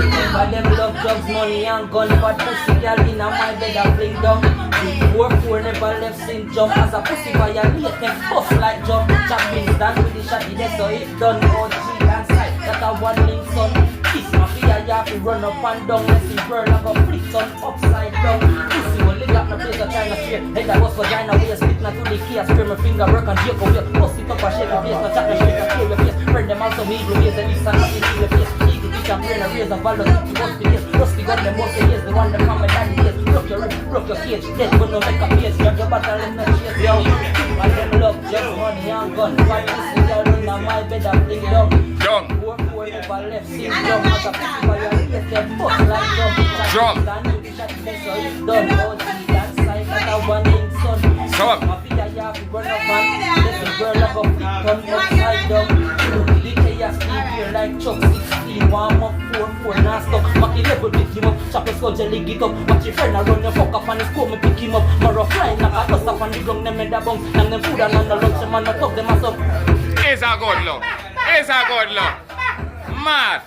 Remember them love drugs, money and gun, but pussy girl in a my bed a fling down. 4-4 never left sin jump as a pussy violate them buff like jump. Chopping stand with the shotty there so it done. OG and side, that a one link son. Kiss my fear, you have to run up and down. Let's see burn like a flick son upside down. Pussy will lick up no place to try to share. Head that was vagina, we a split not to the key. I spray my finger, work and joke away. Bust it up and shake your face, no chat no shake and clear your face. Burn them out so we eagle ways, the least and nothing in your face. Eagle teach and brain and raise a valor. You must be here, rusty gun, them most of years. The one that come and daddy years. Broke your rib, broke your cage. Dead but no make a face. Grab your battle in the chase, yo. And them love just money and gun. Fight pussy girl in my bed and fling down. Jump. 4-4 never left sin jump as a pussy violate them buff like jump. Jump. Stand with the shotty there so it done. OG and side, that a one link son. Son. My fear you have to run up and let the girl like a flick on upside down. The chaos keep here like Chuck 16. Warm up 4-4 now stuck. Back 11 pick him up. Chop his skull jelly get up. Watch your friend a run your fuck up and his comb me pick him up. Marrow fly knock a dust up on the ground. Them in the bunk. Nang them food and on the lunch. Them man a talk them as up. It's a good look. It's a good look. Mad.